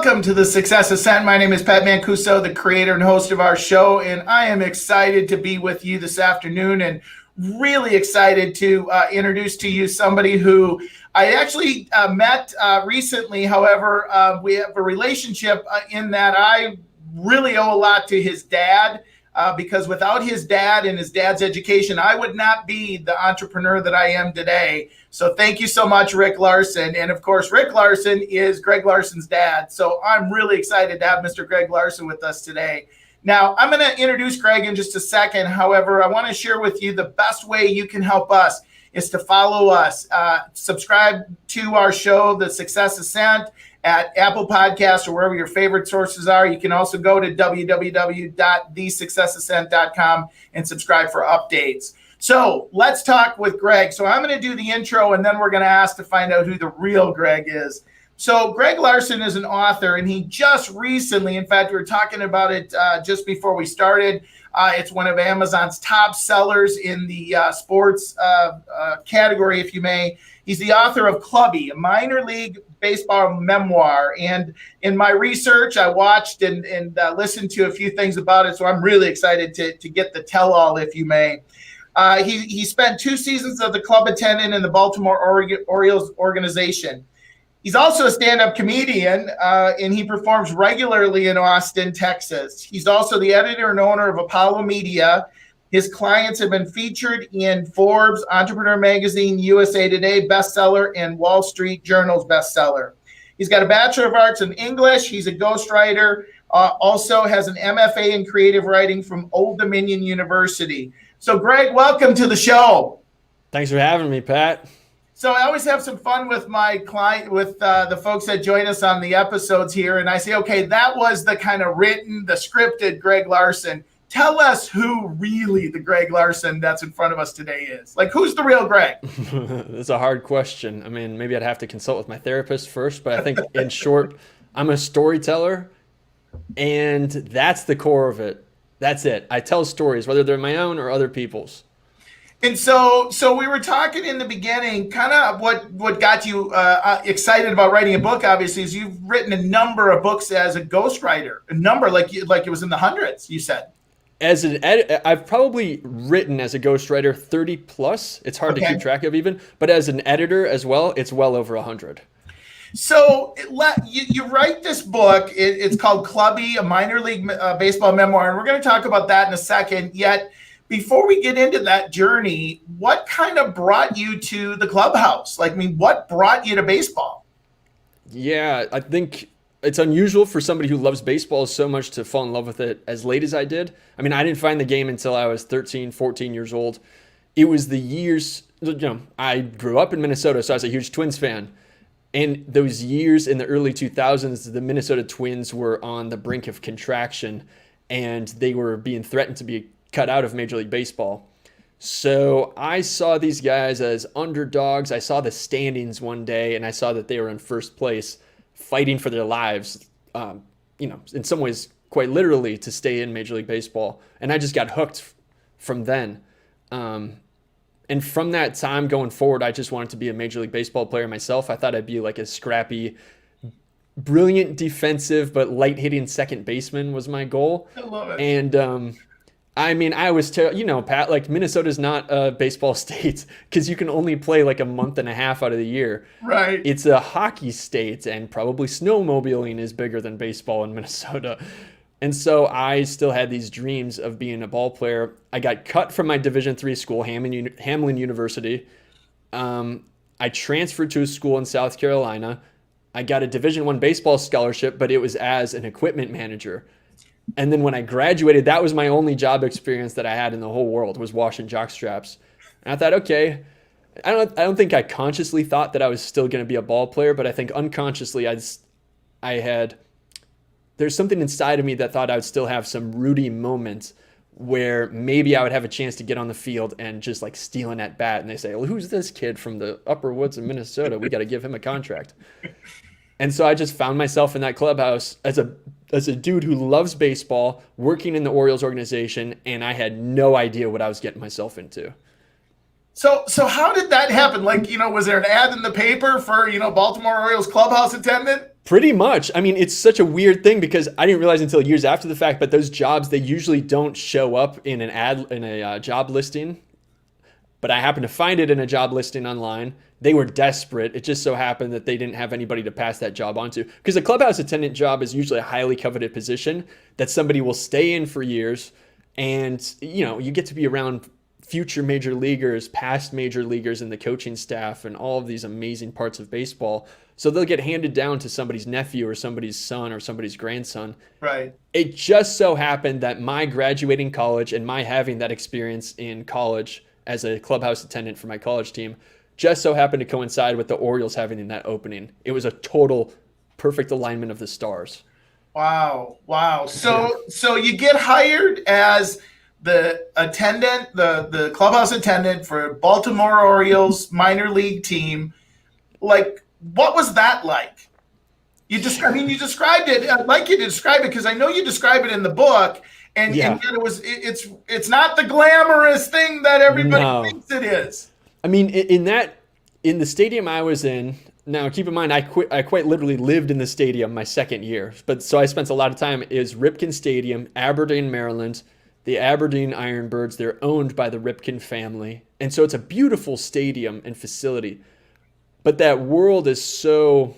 Welcome to the Success Ascent. My name is Pat Mancuso, the creator and host of our show, and I am excited to be with you this afternoon and really excited to introduce to you somebody who I actually met recently. However, we have a relationship in that I really owe a lot to his dad. Because without his dad and his dad's education, I would not be the entrepreneur that I am today. So thank you so much, Rick Larson. And of course, Rick Larson is Greg Larson's dad. So I'm really excited to have Mr. Greg Larson with us today. Now, I'm going to introduce Greg in just a second. However, I want to share with you the best way you can help us is to follow us. Subscribe to our show, The Success Ascent, at Apple Podcasts or wherever your favorite sources are. You can also go to www.thesuccessascent.com and subscribe for updates. So let's talk with Greg. So I'm going to do the intro, and then we're going to ask to find out who the real Greg is. So Greg Larson is an author, and he just recently, in fact, we were talking about it just before we started. It's one of Amazon's top sellers in the sports category, if you may. He's the author of Clubbie, a minor league baseball memoir. And in my research, I watched and listened to a few things about it. So I'm really excited to get the tell-all, if you may. He spent 2 seasons as the club attendant in the Baltimore Orioles organization. He's also a stand-up comedian, and he performs regularly in Austin, Texas. He's also the editor and owner of Apollo Media. His clients have been featured in Forbes, Entrepreneur Magazine, USA Today Bestseller, and Wall Street Journal's Bestseller. He's got a Bachelor of Arts in English. He's a ghostwriter, also has an MFA in creative writing from Old Dominion University. So, Greg, welcome to the show. Thanks for having me, Pat. So I always have some fun with my client, with the folks that join us on the episodes here. And I say, okay, that was the kind of written, the scripted Greg Larson. Tell us who really the Greg Larson that's in front of us today is. Like, who's the real Greg? That's a hard question. I mean, maybe I'd have to consult with my therapist first, but I think in short, I'm a storyteller, and that's the core of it. That's it. I tell stories, whether they're my own or other people's. And so we were talking in the beginning, kind of what got you excited about writing a book, obviously, is you've written a number of books as a ghostwriter, a number like it was in the hundreds, you said. As an I've probably written as a ghostwriter 30 plus. It's hard to keep track of even, but as an editor as well, it's well over 100. So you write this book. It's called Clubbie, a minor league baseball memoir, and we're going to talk about that in a second. Yet, before we get into that journey, what kind of brought you to the clubhouse? Like, I mean, what brought you to baseball? Yeah, I think it's unusual for somebody who loves baseball so much to fall in love with it as late as I did. I mean, I didn't find the game until I was 13, 14 years old. It was the years, I grew up in Minnesota, so I was a huge Twins fan. And those years in the early 2000s, the Minnesota Twins were on the brink of contraction, and they were being threatened to be cut out of Major League Baseball. So I saw these guys as underdogs. I saw the standings one day, and I saw that they were in first place, fighting for their lives, in some ways quite literally, to stay in Major League Baseball. And I just got hooked from then. And from that time going forward, I just wanted to be a Major League Baseball player myself. I thought I'd be like a scrappy, brilliant defensive, but light-hitting second baseman was my goal. I love it. And I mean, I was, Pat, like Minnesota's not a baseball state because you can only play like a month and a half out of the year. Right. It's a hockey state, and probably snowmobiling is bigger than baseball in Minnesota. And so I still had these dreams of being a ball player. I got cut from my Division III school, Hamlin University. I transferred to a school in South Carolina. I got a Division I baseball scholarship, but it was as an equipment manager. And then when I graduated, that was my only job experience that I had in the whole world, was washing jock straps. And I thought, okay, I don't think I consciously thought that I was still going to be a ball player, but I think unconsciously there's something inside of me that thought I would still have some Rudy moments where maybe I would have a chance to get on the field and just like steal an at bat. And they say, well, who's this kid from the upper woods of Minnesota? We got to give him a contract. And so I just found myself in that clubhouse as a dude who loves baseball, working in the Orioles organization, and I had no idea what I was getting myself into. So how did that happen? Like, was there an ad in the paper for, Baltimore Orioles clubhouse attendant? Pretty much. I mean, it's such a weird thing because I didn't realize until years after the fact, but those jobs, they usually don't show up in an ad, in a job listing. But I happened to find it in a job listing online. They were desperate. It just so happened that they didn't have anybody to pass that job on to. Because a clubhouse attendant job is usually a highly coveted position that somebody will stay in for years. And, you get to be around future major leaguers, past major leaguers, and the coaching staff and all of these amazing parts of baseball. So they'll get handed down to somebody's nephew or somebody's son or somebody's grandson. Right. It just so happened that my graduating college and my having that experience in college as a clubhouse attendant for my college team just so happened to coincide with the Orioles having that opening. It was a total perfect alignment of the stars. Wow. So you get hired as the attendant, the clubhouse attendant for Baltimore Orioles minor league team. Like, what was that like? You described it. I'd like you to describe it because I know you describe it in the book. And yet it's not the glamorous thing that everybody thinks it is. I mean, in the stadium I was in, now keep in mind, I quite literally lived in the stadium my second year. But so I spent a lot of time is Ripken Stadium, Aberdeen, Maryland, the Aberdeen Ironbirds. They're owned by the Ripken family. And so it's a beautiful stadium and facility. But that world is so...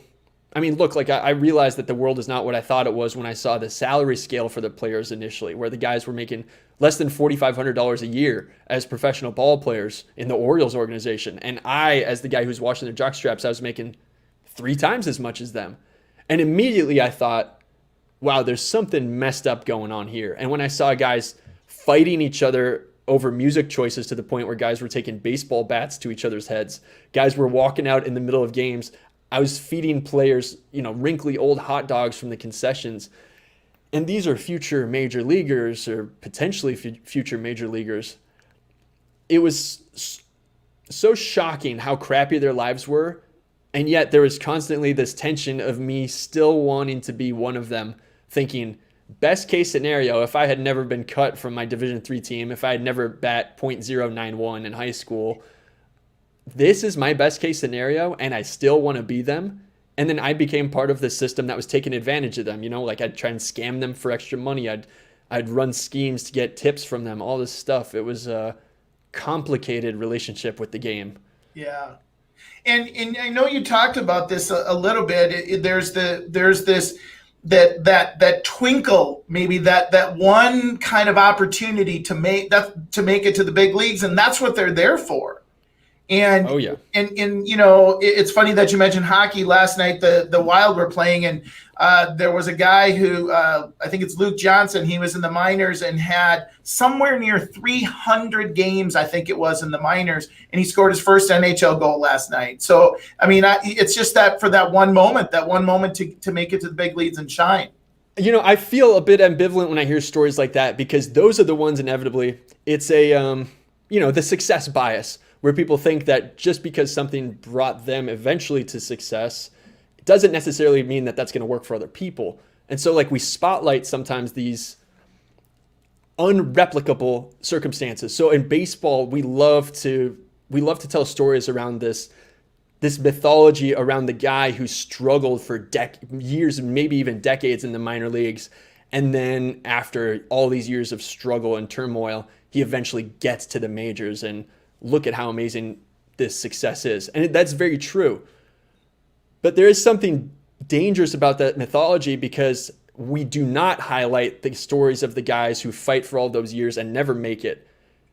I mean, look, like I realized that the world is not what I thought it was when I saw the salary scale for the players initially, where the guys were making less than $4,500 a year as professional ball players in the Orioles organization. And I, as the guy who's washing their jock straps, I was making 3 times as much as them. And immediately I thought, wow, there's something messed up going on here. And when I saw guys fighting each other over music choices to the point where guys were taking baseball bats to each other's heads, guys were walking out in the middle of games, I was feeding players, wrinkly old hot dogs from the concessions. And these are future major leaguers or potentially future major leaguers. It was so shocking how crappy their lives were. And yet there was constantly this tension of me still wanting to be one of them, thinking, best case scenario, if I had never been cut from my Division III team, if I had never bat .091 in high school, this is my best case scenario and I still want to be them. And then I became part of the system that was taking advantage of them. Like I'd try and scam them for extra money. I'd run schemes to get tips from them, all this stuff. It was a complicated relationship with the game. Yeah. And I know you talked about this a little bit. There's this that twinkle, maybe that one kind of opportunity to make it to the big leagues, and that's what they're there for. And and it's funny that you mentioned hockey. Last night the Wild were playing, and there was a guy who I think it's Luke Johnson. He was in the minors and had somewhere near 300 games, I think it was, in the minors, and he scored his first NHL goal last night. So I mean, it's just that for that one moment to make it to the big leagues and shine. I feel a bit ambivalent when I hear stories like that, because those are the ones inevitably. It's a the success bias, where people think that just because something brought them eventually to success, it doesn't necessarily mean that that's going to work for other people. And so we spotlight sometimes these unreplicable circumstances. So in baseball, we love to tell stories around this mythology around the guy who struggled for years, maybe even decades in the minor leagues. And then after all these years of struggle and turmoil, he eventually gets to the majors, and look at how amazing this success is. And that's very true. But there is something dangerous about that mythology, because we do not highlight the stories of the guys who fight for all those years and never make it.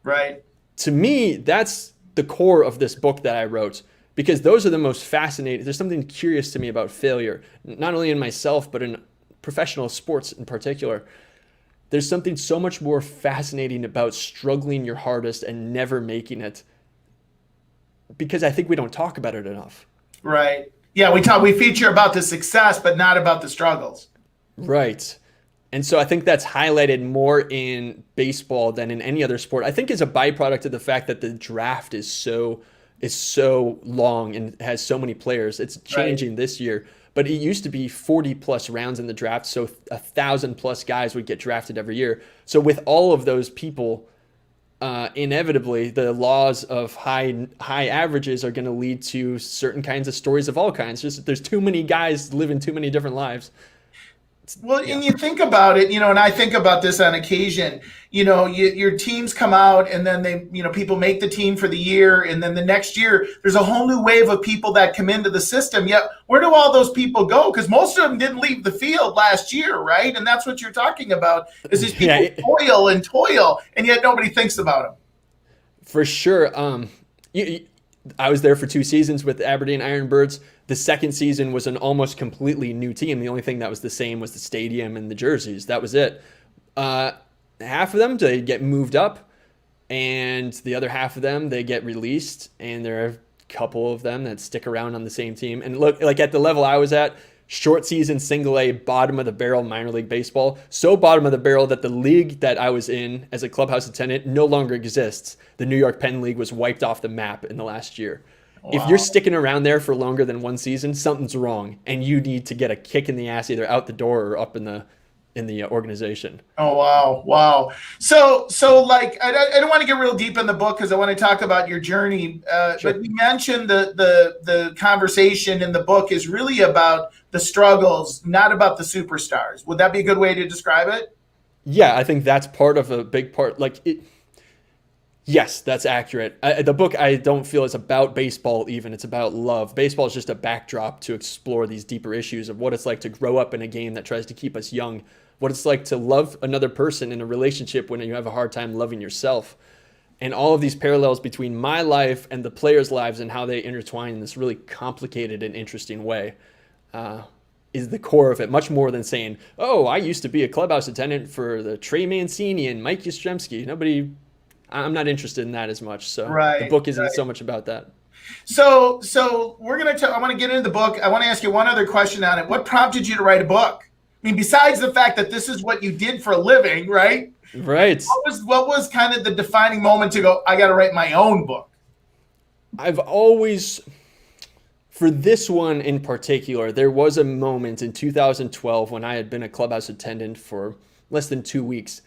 Right. To me, that's the core of this book that I wrote, because those are the most fascinating. There's something curious to me about failure, not only in myself, but in professional sports in particular. There's something so much more fascinating about struggling your hardest and never making it, because I think we don't talk about it enough. Right. Yeah, we feature about the success, but not about the struggles. Right. And so I think that's highlighted more in baseball than in any other sport. I think as a byproduct of the fact that the draft is so long and has so many players. It's changing this year. But it used to be 40 plus rounds in the draft, so 1,000 plus guys would get drafted every year. So with all of those people, inevitably the laws of high averages are going to lead to certain kinds of stories of all kinds. Just there's too many guys living too many different lives. Well, and you think about it, and I think about this on occasion, your teams come out and then people make the team for the year. And then the next year, there's a whole new wave of people that come into the system. Yet, where do all those people go? Because most of them didn't leave the field last year, right? And that's what you're talking about is these people toil, and yet nobody thinks about them. For sure. I was there for 2 seasons with the Aberdeen Ironbirds. The second season was an almost completely new team. The only thing that was the same was the stadium and the jerseys. That was it. Half of them, they get moved up, and the other half of them, they get released, and there are a couple of them that stick around on the same team. And look, like at the level I was at, short season, single A, bottom of the barrel, minor league baseball. So bottom of the barrel that the league that I was in as a clubhouse attendant no longer exists. The New York Penn League was wiped off the map in the last year. Wow. If you're sticking around there for longer than 1 season, something's wrong, and you need to get a kick in the ass either out the door or up in the organization. Oh, wow. So like, I don't want to get real deep in the book because I want to talk about your journey. Sure. But you mentioned the conversation in the book is really about the struggles, not about the superstars. Would that be a good way to describe it? Yeah, I think that's part of a big part. Yes, that's accurate. The book, I don't feel is about baseball even. It's about love. Baseball is just a backdrop to explore these deeper issues of what it's like to grow up in a game that tries to keep us young, what it's like to love another person in a relationship when you have a hard time loving yourself. And all of these parallels between my life and the players' lives and how they intertwine in this really complicated and interesting way is the core of it, much more than saying, oh, I used to be a clubhouse attendant for the Trey Mancini and Mike Yastrzemski. I'm not interested in that as much. So the book isn't so much about that. So we're going to I want to get into the book. I want to ask you one other question on it. What prompted you to write a book? I mean, besides the fact that this is what you did for a living, right? Right. What was kind of the defining moment to go, I got to write my own book? I've always, for this one in particular, there was a moment in 2012 when I had been a clubhouse attendant for less than 2 weeks.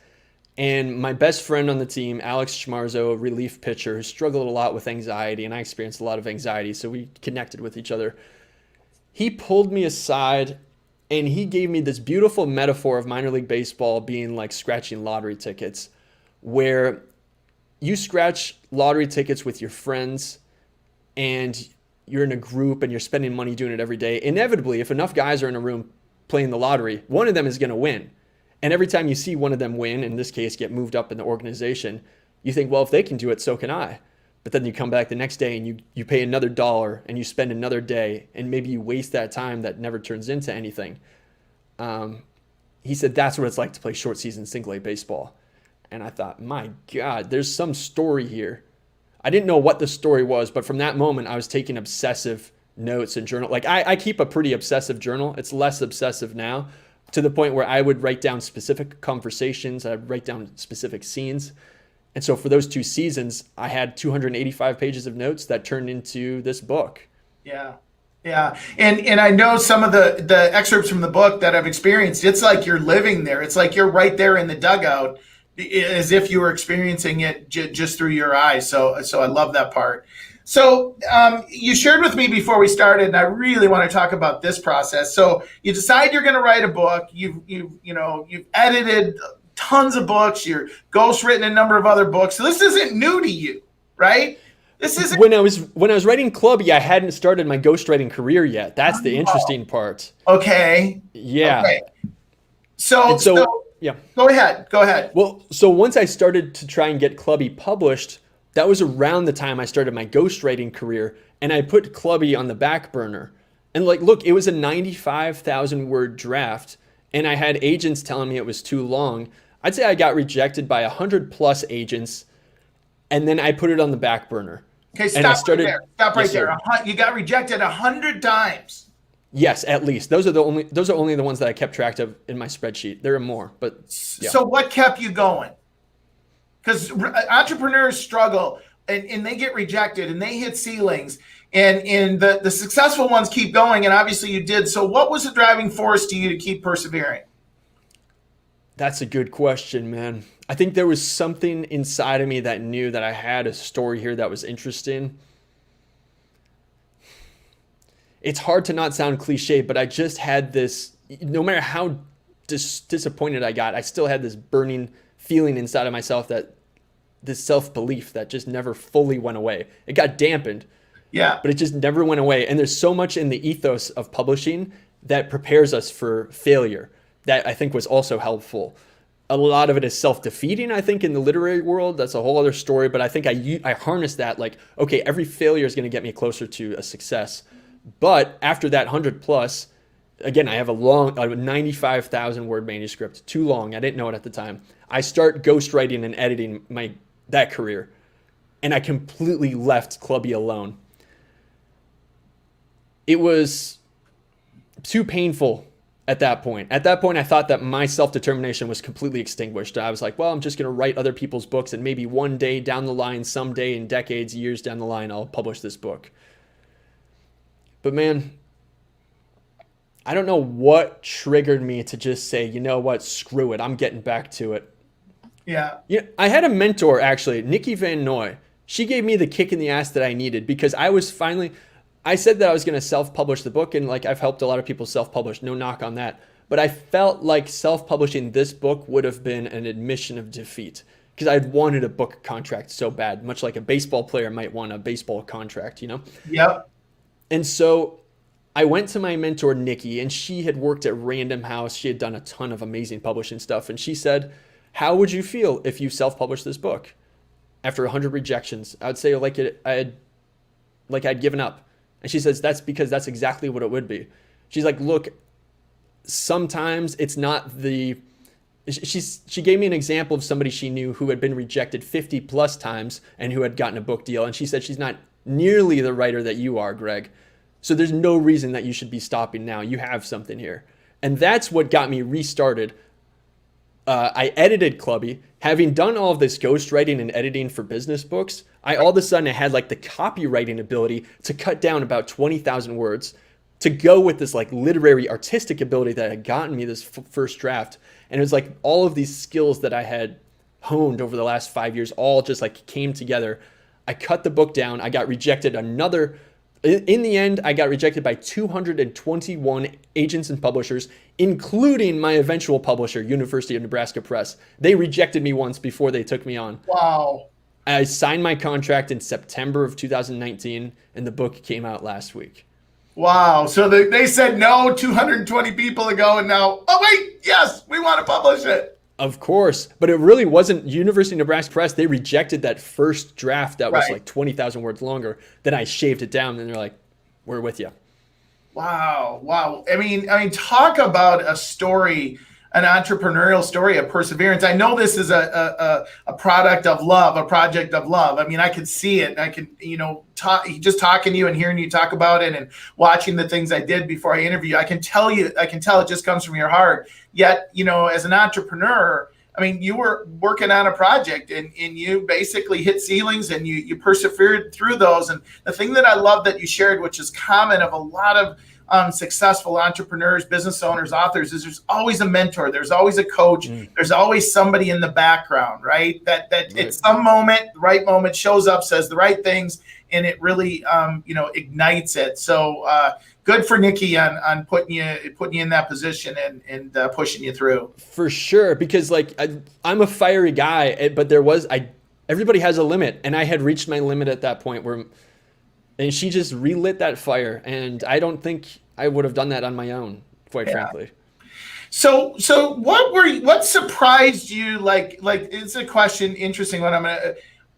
And my best friend on the team, Alex Schmarzo, a relief pitcher who struggled a lot with anxiety, and I experienced a lot of anxiety, so we connected with each other. He pulled me aside, and he gave me this beautiful metaphor of minor league baseball being like scratching lottery tickets, where you scratch lottery tickets with your friends, and you're in a group, and you're spending money doing it every day. Inevitably, if enough guys are in a room playing the lottery, one of them is going to win. And every time you see one of them win, in this case, get moved up in the organization, you think, well, if they can do it, so can I. But then you come back the next day and you pay another $1 and you spend another day and maybe you waste that time that never turns into anything. He said that's what it's like to play short season single A baseball. And I thought, my God, there's some story here. I didn't know what the story was, but from that moment, I was taking obsessive notes and journal. Like I keep a pretty obsessive journal. It's less obsessive now, to the point where I would write down specific conversations, I'd write down specific scenes. And so for those 2 seasons, I had 285 pages of notes that turned into this book. Yeah. And I know some of the excerpts from the book that I've experienced, it's like you're living there. It's like you're right there in the dugout as if you were experiencing it just through your eyes. So I love that part. So you shared with me before we started, and I really want to talk about this process. So you decide you're going to write a book. You've edited tons of books. You're ghostwritten a number of other books. So this isn't new to you, right? This isn't. When I was writing Clubbie, I hadn't started my ghostwriting career yet. That's the interesting part. Okay. Yeah. Okay. So yeah. Go ahead. Well, so once I started to try and get Clubbie published, that was around the time I started my ghostwriting career, and I put Clubbie on the back burner. And look, it was a 95,000 word draft, and I had agents telling me it was too long. I'd say I got rejected by 100 plus agents, and then I put it on the back burner. Okay, stop right there. You got rejected 100 times. Yes, at least. Those are only the ones that I kept track of in my spreadsheet. There are more, but yeah. So what kept you going? Because entrepreneurs struggle and they get rejected and they hit ceilings, and the successful ones keep going, and obviously you did. So what was the driving force to you to keep persevering? That's a good question, man. I think there was something inside of me that knew that I had a story here that was interesting. It's hard to not sound cliche, but I just had this, no matter how disappointed I got, I still had this burning feeling inside of myself, that this self-belief that just never fully went away. It got dampened, Yeah. but it just never went away. And there's so much in the ethos of publishing that prepares us for failure that I think was also helpful. A lot of it is self-defeating, I think, in the literary world. That's a whole other story. But I think I harnessed that, like, okay, every failure is going to get me closer to a success. But after that 100 plus, again, I have a 95,000 word manuscript, too long. I didn't know it at the time. I start ghostwriting and editing that career, and I completely left Clubbie alone. It was too painful at that point. At that point, I thought that my self-determination was completely extinguished. I was like, well, I'm just going to write other people's books, and maybe one day down the line, someday in decades, years down the line, I'll publish this book. But man, I don't know what triggered me to just say, you know what, screw it, I'm getting back to it. Yeah. I had a mentor, actually, Nikki Van Noy. She gave me the kick in the ass that I needed, because I said that I was going to self-publish the book, and like I've helped a lot of people self-publish, no knock on that. But I felt like self-publishing this book would have been an admission of defeat, because I'd wanted a book contract so bad, much like a baseball player might want a baseball contract, you know? Yep. And so I went to my mentor, Nikki, and she had worked at Random House. She had done a ton of amazing publishing stuff. And she said, how would you feel if you self-published this book? After 100 rejections, I would say I'd given up. And she says, that's because that's exactly what it would be. She's like, look, sometimes it's not she gave me an example of somebody she knew who had been rejected 50 plus times and who had gotten a book deal. And she said, she's not nearly the writer that you are, Greg. So there's no reason that you should be stopping now. You have something here. And that's what got me restarted. I edited Clubbie. Having done all of this ghostwriting and editing for business books, I all of a sudden had like the copywriting ability to cut down about 20,000 words to go with this like literary artistic ability that had gotten me this first draft. And it was like all of these skills that I had honed over the last 5 years all just like came together. I cut the book down. I got rejected in the end, I got rejected by 221 agents and publishers, including my eventual publisher, University of Nebraska Press. They rejected me once before they took me on. Wow. I signed my contract in September of 2019, and the book came out last week. Wow. So they said no 220 people ago, and now, oh, wait, yes, we want to publish it. Of course, but it really wasn't University of Nebraska Press. They rejected that first draft that was like 20,000 words longer. Then I shaved it down, and they're like, "We're with you." Wow, wow. I mean, talk about a story, an entrepreneurial story of perseverance. I know this is a product of love, a project of love. I mean, I could see it. I could, just talking to you and hearing you talk about it and watching the things I did before I interview you, I can tell it just comes from your heart. Yet, as an entrepreneur, I mean, you were working on a project and you basically hit ceilings and you persevered through those. And the thing that I love that you shared, which is common of a lot of successful entrepreneurs, business owners, authors, is there's always a mentor. There's always a coach. There's always somebody in the background, right? That at some moment, the right moment shows up, says the right things, and it really, ignites it. So good for Nikki on putting you in that position and pushing you through. For sure, because like I'm a fiery guy, but everybody has a limit, and I had reached my limit at that point and she just relit that fire, and I don't think I would have done that on my own, quite frankly. So what surprised you? Like it's a question, interesting one.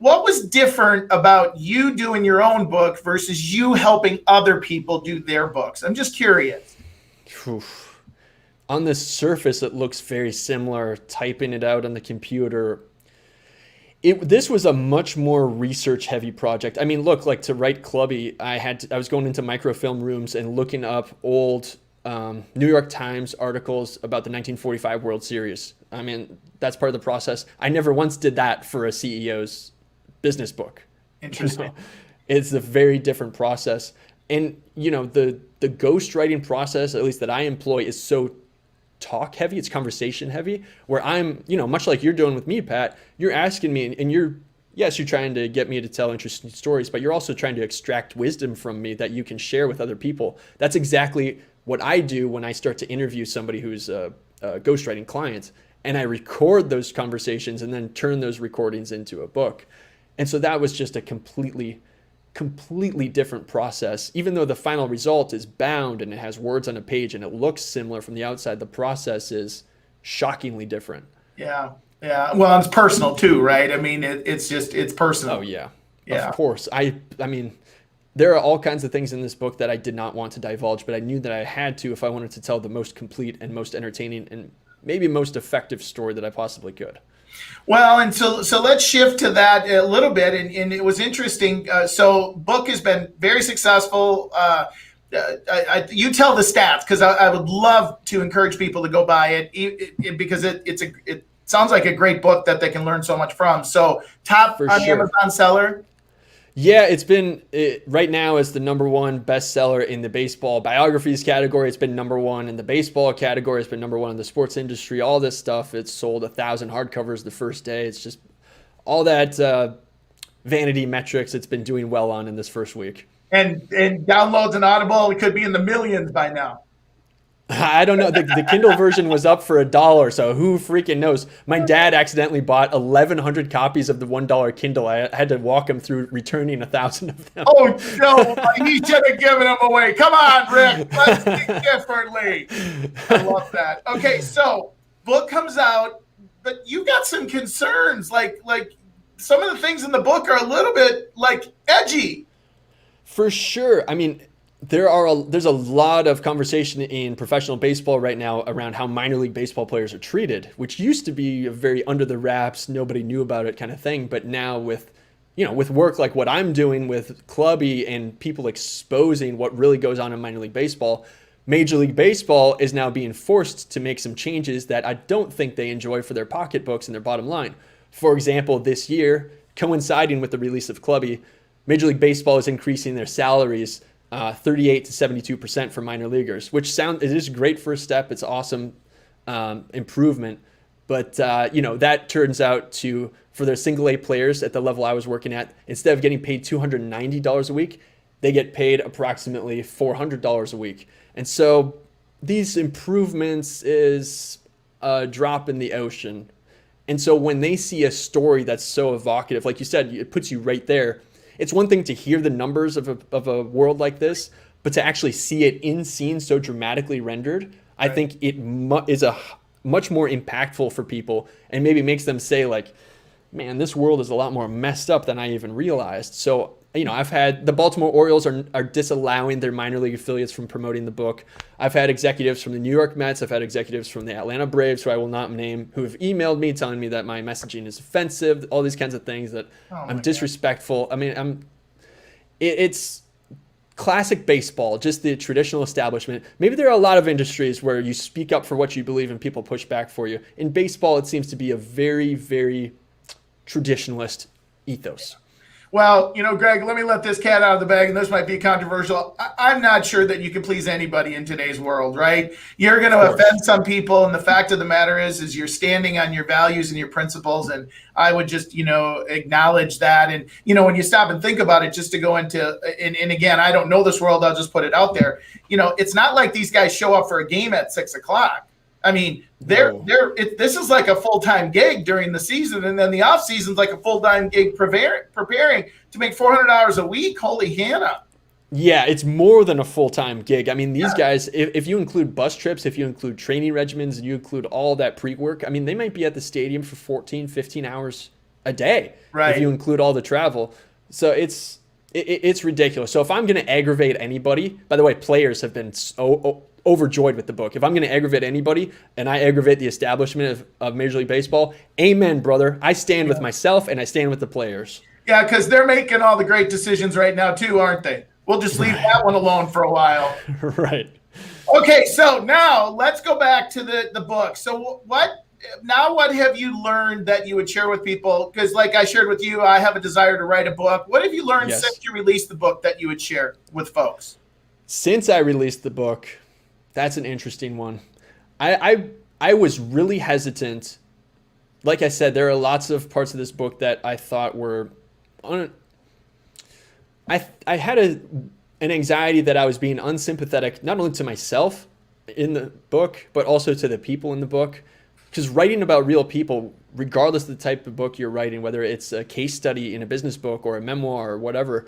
What was different about you doing your own book versus you helping other people do their books? I'm just curious. On the surface, it looks very similar, typing it out on the computer. This was a much more research-heavy project. I mean, look, like to write Clubbie, I was going into microfilm rooms and looking up old New York Times articles about the 1945 World Series. I mean, that's part of the process. I never once did that for a CEO's business book. Interesting. It's a very different process. And, the ghostwriting process, at least that I employ, is so talk heavy, it's conversation heavy, where I'm, much like you're doing with me, Pat, you're asking me and you're trying to get me to tell interesting stories, but you're also trying to extract wisdom from me that you can share with other people. That's exactly what I do when I start to interview somebody who's a ghostwriting client, and I record those conversations and then turn those recordings into a book. And so that was just a completely different process. Even though the final result is bound and it has words on a page and it looks similar from the outside, the process is shockingly different. Yeah. Yeah. Well, it's personal too, right? I mean, it's personal. Oh yeah. Of course. I mean, there are all kinds of things in this book that I did not want to divulge, but I knew that I had to if I wanted to tell the most complete and most entertaining and maybe most effective story that I possibly could. Well, and so let's shift to that a little bit. And it was interesting. So book has been very successful. You tell the stats, because I would love to encourage people to go buy it because it sounds like a great book that they can learn so much from. So top For on sure. Amazon seller. Yeah, right now it's the #1 bestseller in the baseball biographies category. It's been #1 in the baseball category. It's been #1 in the sports industry. All this stuff. It's sold 1,000 hardcovers the first day. It's just all that vanity metrics it's been doing well on in this first week. And downloads and Audible, it could be in the millions by now. I don't know. The Kindle version was up for $1, so who freaking knows? My dad accidentally bought 1,100 copies of the $1 Kindle. I had to walk him through returning 1,000 of them. Oh, no, he should have given them away. Come on, Rick, let's think differently. I love that. Okay, so book comes out, but you got some concerns. Like some of the things in the book are a little bit edgy. For sure. I mean, there's a lot of conversation in professional baseball right now around how minor league baseball players are treated, which used to be a very under the wraps, nobody knew about it kind of thing. But now with work like what I'm doing with Clubbie and people exposing what really goes on in minor league baseball, Major League Baseball is now being forced to make some changes that I don't think they enjoy for their pocketbooks and their bottom line. For example, this year, coinciding with the release of Clubbie, Major League Baseball is increasing their salaries 38 to 72% for minor leaguers, which it is a great first step. It's awesome improvement. But, that turns out for their single A players at the level I was working at, instead of getting paid $290 a week, they get paid approximately $400 a week. And so these improvements is a drop in the ocean. And so when they see a story that's so evocative, like you said, it puts you right there. It's one thing to hear the numbers of a world like this, but to actually see it in scene so dramatically rendered, I think it is a much more impactful for people and maybe makes them say man, this world is a lot more messed up than I even realized. So, I've had the Baltimore Orioles are disallowing their minor league affiliates from promoting the book. I've had executives from the New York Mets. I've had executives from the Atlanta Braves, who I will not name, who have emailed me telling me that my messaging is offensive, all these kinds of things, that I'm disrespectful. God. I mean, it's classic baseball, just the traditional establishment. Maybe there are a lot of industries where you speak up for what you believe and people push back for you. In baseball, it seems to be a very, very traditionalist ethos. Well, Greg, let me let this cat out of the bag, and this might be controversial. I'm not sure that you can please anybody in today's world, right? You're going to offend some people, and the fact of the matter is you're standing on your values and your principles, and I would just, acknowledge that. And, when you stop and think about it, just to go into, and again, I don't know this world, I'll just put it out there. It's not like these guys show up for a game at 6:00. I mean, this is like a full-time gig during the season, and then the off season's like a full-time gig preparing to make $400 a week. Holy Hannah. Yeah, it's more than a full-time gig. I mean, these guys, if you include bus trips, if you include training regimens, and you include all that pre-work, I mean, they might be at the stadium for 14, 15 hours a day, right, if you include all the travel. So it's ridiculous. So if I'm going to aggravate anybody, by the way, players have been so overjoyed with the book. If I'm going to aggravate anybody and I aggravate the establishment of Major League Baseball, amen, brother. I stand with myself and I stand with the players. Yeah, because they're making all the great decisions right now too, aren't they? We'll just leave that one alone for a while. Right. Okay, so now let's go back to the book. So what have you learned that you would share with people? Because like I shared with you, I have a desire to write a book. What have you learned since you released the book that you would share with folks? Since I released the book, that's an interesting one. I was really hesitant. Like I said, there are lots of parts of this book that I thought were I had an anxiety that I was being unsympathetic, not only to myself in the book, but also to the people in the book. Because writing about real people, regardless of the type of book you're writing, whether it's a case study in a business book or a memoir or whatever,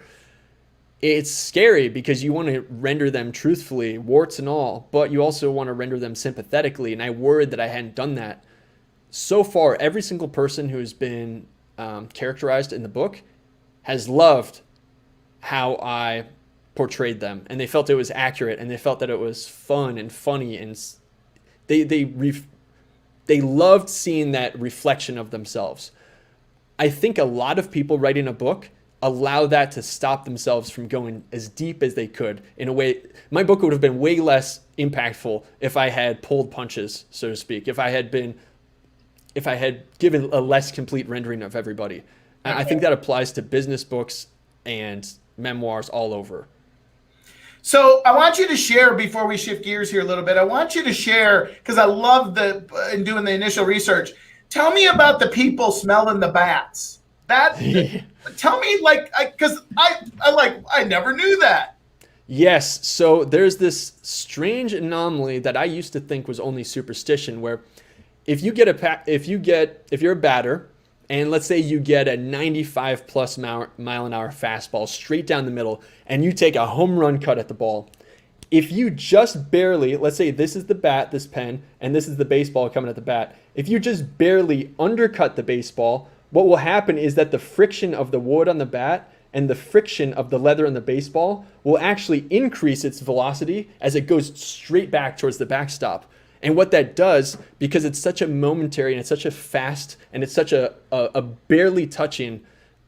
it's scary because you want to render them truthfully, warts and all, but you also want to render them sympathetically. And I worried that I hadn't done that. So far, every single person who has been characterized in the book has loved how I portrayed them, and they felt it was accurate, and they felt that it was fun and funny, and they loved seeing that reflection of themselves. I think a lot of people writing a book allow that to stop themselves from going as deep as they could. In a way, my book would have been way less impactful if I had pulled punches, so to speak, if I had given a less complete rendering of everybody. And I think that applies to business books and memoirs all over. So I want you to share, before we shift gears here a little bit, I want you to share, because I love in doing the initial research. Tell me about the people smelling the bats. Tell me, because I never knew that. Yes. So there's this strange anomaly that I used to think was only superstition, where if you're a batter, and let's say you get a 95 plus mile an hour fastball straight down the middle, and you take a home run cut at the ball, if you just barely, let's say this is the bat, this pen, and this is the baseball coming at the bat, if you just barely undercut the baseball, what will happen is that the friction of the wood on the bat and the friction of the leather on the baseball will actually increase its velocity as it goes straight back towards the backstop. And what that does, because it's such a momentary and it's such a fast and it's such a barely touching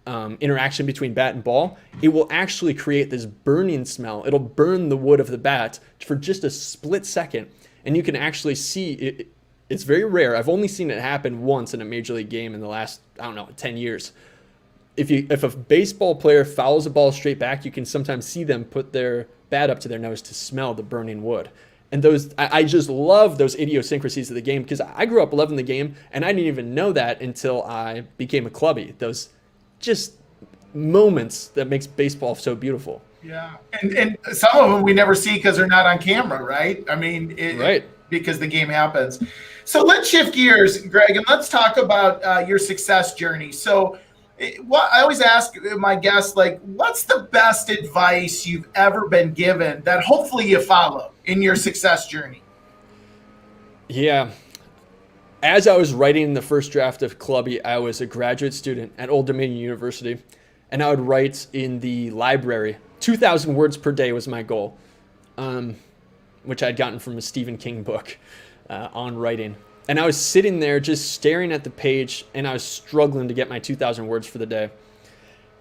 interaction between bat and ball, it will actually create this burning smell. It'll burn the wood of the bat for just a split second. And you can actually see it. It's very rare. I've only seen it happen once in a major league game in the last, 10 years. If a baseball player fouls a ball straight back, you can sometimes see them put their bat up to their nose to smell the burning wood. And I just love those idiosyncrasies of the game, because I grew up loving the game, and I didn't even know that until I became a clubbie. Those just moments that makes baseball so beautiful. Yeah, and some of them we never see because they're not on camera, right? I mean, right. Because the game happens. So let's shift gears, Greg, and let's talk about your success journey. So I always ask my guests, what's the best advice you've ever been given that hopefully you follow in your success journey? Yeah. As I was writing the first draft of Clubbie, I was a graduate student at Old Dominion University, and I would write in the library. 2,000 words per day was my goal, which I'd gotten from a Stephen King book on writing. And I was sitting there just staring at the page, and I was struggling to get my 2,000 words for the day.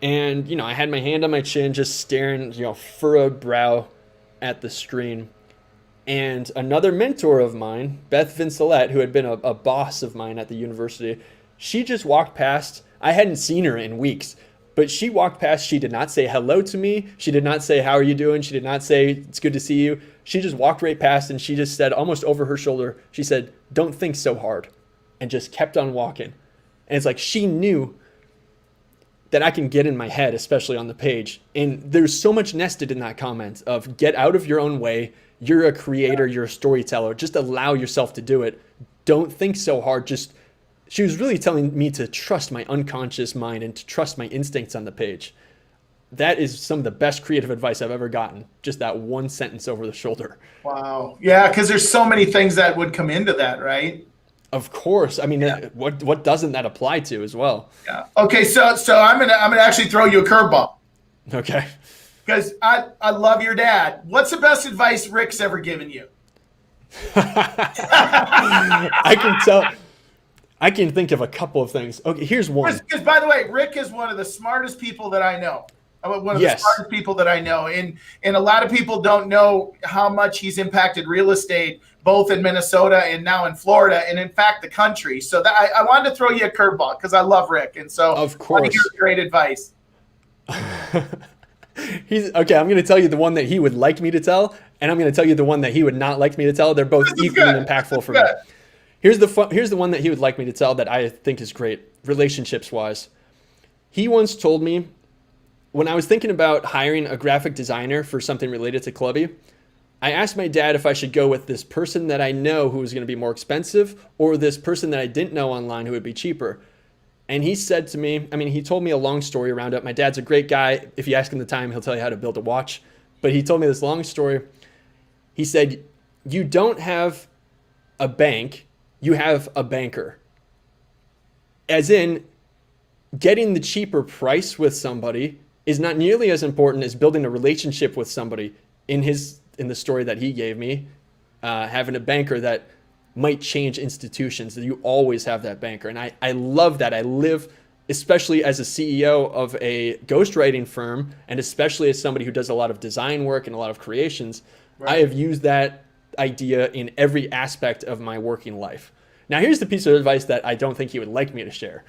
And, I had my hand on my chin, just staring, furrowed brow at the screen. And another mentor of mine, Beth Vincelette, who had been a boss of mine at the university, she just walked past. I hadn't seen her in weeks, but she walked past. She did not say hello to me. She did not say, how are you doing? She did not say, it's good to see you. She just walked right past, and she just said, almost over her shoulder, she said, don't think so hard, and just kept on walking. And it's like she knew that I can get in my head, especially on the page. And there's so much nested in that comment of get out of your own way. You're a creator. You're a storyteller. Just allow yourself to do it. Don't think so hard. She was really telling me to trust my unconscious mind and to trust my instincts on the page. That is some of the best creative advice I've ever gotten. Just that one sentence over the shoulder. Wow. Yeah, because there's so many things that would come into that, right? Of course. I mean, what doesn't that apply to as well? Yeah. Okay, so I'm gonna actually throw you a curveball. Okay. Because I love your dad. What's the best advice Rick's ever given you? I can tell. I can think of a couple of things. Okay, here's one. Because by the way, Rick is one of the smartest people that I know. One of the smartest people that I know. And a lot of people don't know how much he's impacted real estate, both in Minnesota and now in Florida, and in fact, the country. So I wanted to throw you a curveball because I love Rick. And so of course, I want to hear great advice. I'm going to tell you the one that he would like me to tell, and I'm going to tell you the one that he would not like me to tell. They're both equally impactful for me. Good. Here's the one that he would like me to tell that I think is great, relationships-wise. He once told me, when I was thinking about hiring a graphic designer for something related to Clubbie, I asked my dad if I should go with this person that I know who was going to be more expensive or this person that I didn't know online who would be cheaper. And he said to me, I mean, he told me a long story around it. My dad's a great guy. If you ask him the time, he'll tell you how to build a watch. But he told me this long story. He said, you don't have a bank, you have a banker. As in, getting the cheaper price with somebody is not nearly as important as building a relationship with somebody. In the story that he gave me, having a banker that might change institutions, that you always have that banker. And I love that. I live, especially as a CEO of a ghostwriting firm, and especially as somebody who does a lot of design work and a lot of creations, right. I have used that idea in every aspect of my working life. Now, here's the piece of advice that I don't think he would like me to share.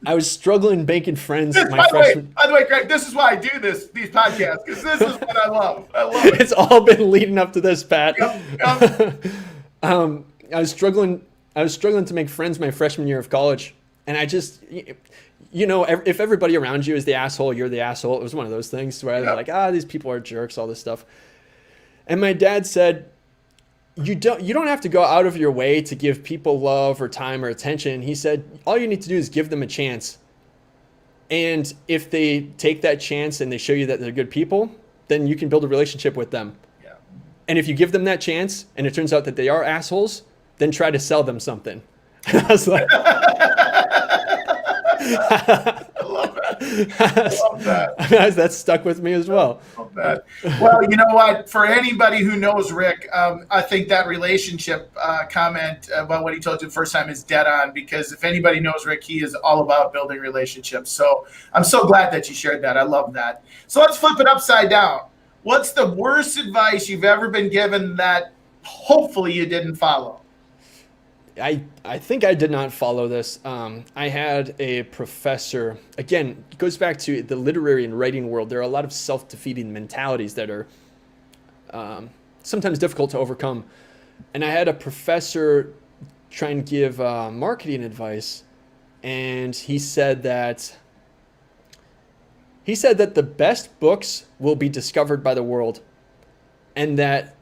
I was struggling making friends. By the way, Greg, this is why I do these podcasts, because this is what I love. I love it. It's all been leading up to this, Pat. Yep. I was struggling to make friends my freshman year of college, and I just, if everybody around you is the asshole, you're the asshole. It was one of those things where I was like, these people are jerks, all this stuff. And my dad said, you don't have to go out of your way to give people love or time or attention. He said, all you need to do is give them a chance. And if they take that chance and they show you that they're good people, then you can build a relationship with them. Yeah. And if you give them that chance and it turns out that they are assholes, then try to sell them something. I was like, I love that. That stuck with me as well. Love that. Well, you know what? For anybody who knows Rick, I think that relationship comment about what he told you the first time is dead on, because if anybody knows Rick, he is all about building relationships. So I'm so glad that you shared that. I love that. So let's flip it upside down. What's the worst advice you've ever been given that hopefully you didn't follow? I think I did not follow this. I had a professor, again, it goes back to the literary and writing world. There are a lot of self-defeating mentalities that are sometimes difficult to overcome. And I had a professor try and give marketing advice, and he said that the best books will be discovered by the world, and that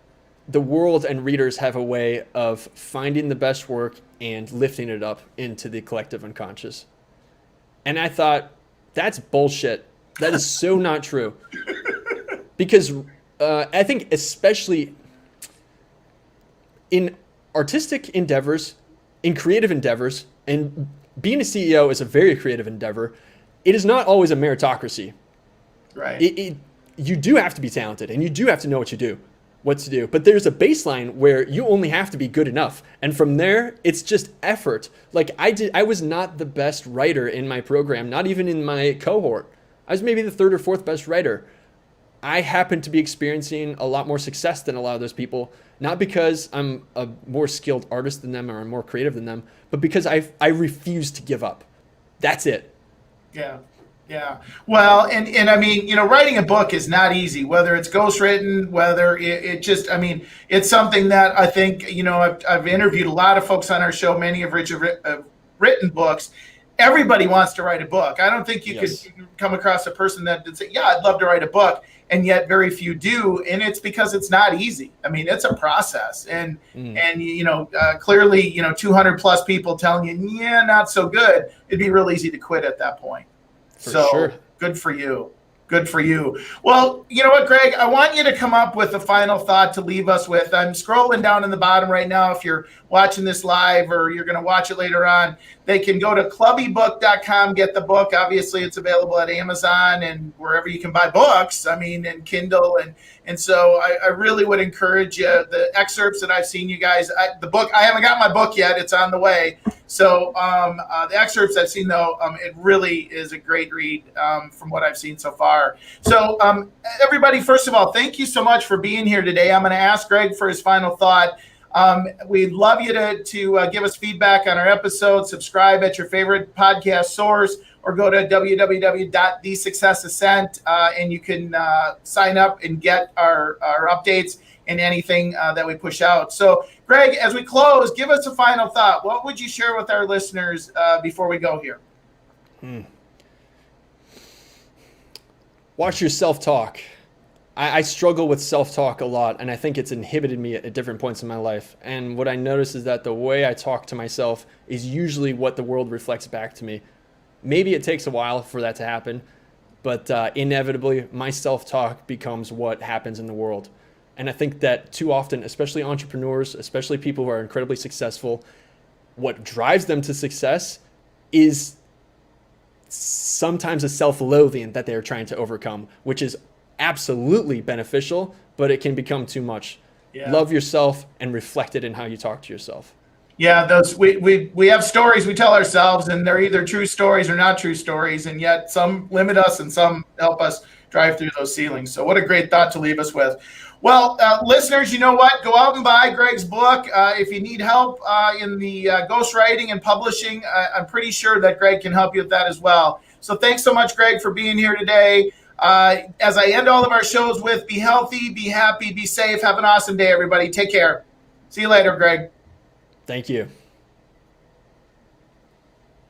the world and readers have a way of finding the best work and lifting it up into the collective unconscious. And I thought, that's bullshit. That is so not true. Because I think especially in artistic endeavors, in creative endeavors, and being a CEO is a very creative endeavor, it is not always a meritocracy. Right. You do have to be talented, and you do have to know what to do. But there's a baseline where you only have to be good enough. And from there, it's just effort. Like I was not the best writer in my program, not even in my cohort. I was maybe the third or fourth best writer. I happened to be experiencing a lot more success than a lot of those people, not because I'm a more skilled artist than them or I'm more creative than them, but because I refuse to give up. That's it. Yeah. Yeah. Well, and I mean, writing a book is not easy, whether it's ghostwritten, whether it's something that I think, I've interviewed a lot of folks on our show, many of which have written books. Everybody wants to write a book. I don't think you could come across a person that would say, yeah, I'd love to write a book. And yet very few do. And it's because it's not easy. I mean, it's a process. And clearly, 200 plus people telling you, yeah, not so good. It'd be real easy to quit at that point. So sure. Good for you. Good for you. Well, you know what, Greg? I want you to come up with a final thought to leave us with. I'm scrolling down in the bottom right now. If you're watching this live or you're going to watch it later on, they can go to clubbiebook.com, get the book. Obviously, it's available at Amazon and wherever you can buy books. And Kindle. And so I really would encourage you. The excerpts that I've seen you guys, the book, I haven't got my book yet. It's on the way. So the excerpts I've seen, though, it really is a great read from what I've seen so far. So everybody, first of all, thank you so much for being here today. I'm going to ask Greg for his final thought. We'd love you to give us feedback on our episodes, subscribe at your favorite podcast source, or go to www.thesuccessascent, and you can sign up and get our updates and anything that we push out. So, Greg, as we close, give us a final thought. What would you share with our listeners before we go here? Watch your self-talk. I struggle with self-talk a lot, and I think it's inhibited me at different points in my life. And what I notice is that the way I talk to myself is usually what the world reflects back to me. Maybe it takes a while for that to happen, but inevitably my self-talk becomes what happens in the world. And I think that too often, especially entrepreneurs, especially people who are incredibly successful, what drives them to success is sometimes a self-loathing that they're trying to overcome, which is absolutely beneficial, but it can become too much. Yeah. Love yourself and reflect it in how you talk to yourself. Yeah, those we have stories we tell ourselves, and they're either true stories or not true stories, and yet some limit us and some help us drive through those ceilings. So what a great thought to leave us with. Well, listeners, you know what? Go out and buy Greg's book. If you need help in the ghostwriting and publishing, I'm pretty sure that Greg can help you with that as well. So thanks so much, Greg, for being here today. As I end all of our shows with, be healthy, be happy, be safe. Have an awesome day, everybody. Take care. See you later, Greg. Thank you.